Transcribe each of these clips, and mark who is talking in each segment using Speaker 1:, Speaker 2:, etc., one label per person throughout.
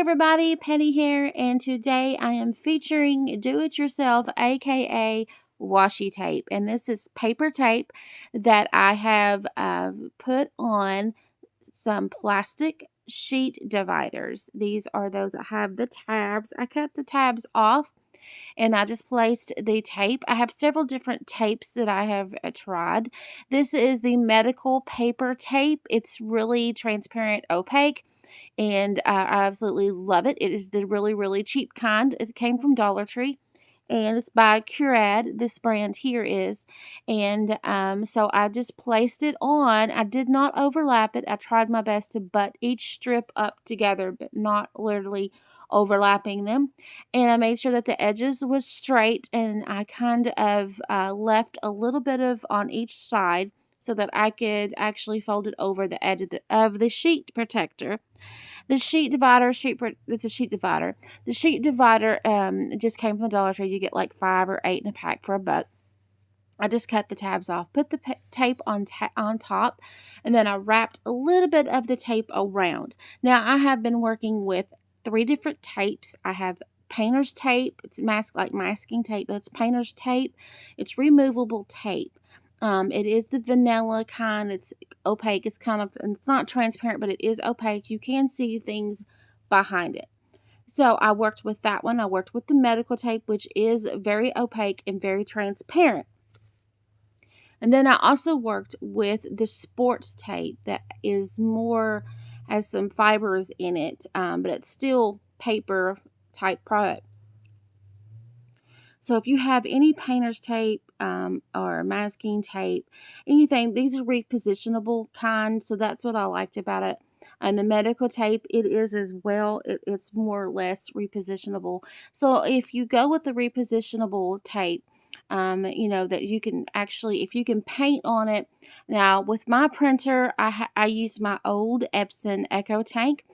Speaker 1: everybody, Penny here, and today I am featuring do-it-yourself, aka washi tape, and this is paper tape that I have put on some plastic sheet dividers. These are those that have the tabs. I cut the tabs off and I just placed the tape. I have several different tapes that I have tried. This is the medical paper tape. It's really transparent, opaque, and I absolutely love it. It is the really, really cheap kind. It came from Dollar Tree, and it's by Curad. This brand here is, and so I just placed it on. I did not overlap it. I tried my best to butt each strip up together, but not literally overlapping them. And I made sure that the edges was straight, and I kind of left a little bit of on each side so that I could actually fold it over the edge of the sheet protector. The sheet divider, it's a sheet divider. The sheet divider just came from the Dollar Tree. You get like 5 or 8 in a pack for $1. I just cut the tabs off, put the tape on top, and then I wrapped a little bit of the tape around. Now, I have been working with 3 different tapes. I have painter's tape. It's masking tape, but it's painter's tape. It's removable tape. It is the vanilla kind. It's opaque. It's not transparent, but it is opaque. You can see things behind it. So I worked with that one. I worked with the medical tape, which is very opaque and very transparent. And then I also worked with the sports tape that is has some fibers in it, but it's still paper type product. So if you have any painter's tape or masking tape, anything, these are repositionable kind. So that's what I liked about it. And the medical tape, it is as well. It's more or less repositionable. So if you go with the repositionable tape, that you can actually, if you can paint on it. Now with my printer, I used my old Epson Echo Tank.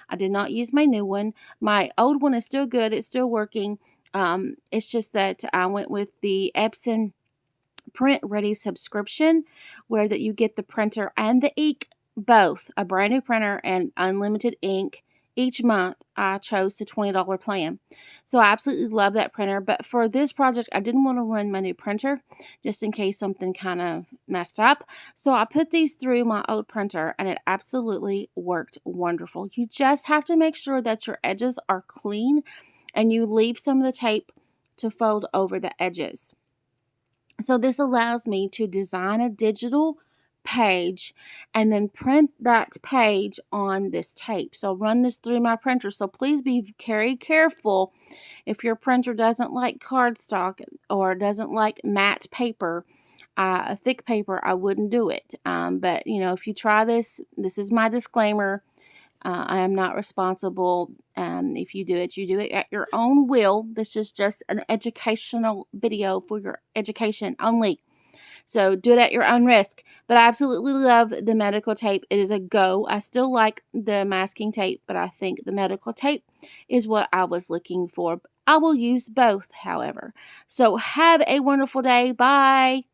Speaker 1: I did not use my new one. My old one is still good. It's still working. It's just that I went with the Epson Print Ready subscription, where that you get the printer and the ink, both a brand new printer and unlimited ink each month. I chose the $20 plan. So I absolutely love that printer. But for this project, I didn't want to run my new printer just in case something kind of messed up. So I put these through my old printer, and it absolutely worked wonderful. You just have to make sure that your edges are clean and you leave some of the tape to fold over the edges. So this allows me to design a digital page and then print that page on this tape. So run this through my printer. So please be very careful if your printer doesn't like cardstock or doesn't like matte paper. A thick paper, I wouldn't do it. But if you try this is my disclaimer. I am not responsible. If you do it at your own will. This is just an educational video for your education only. So do it at your own risk. But I absolutely love the medical tape. It is a go. I still like the masking tape, but I think the medical tape is what I was looking for. I will use both, however. So have a wonderful day. Bye.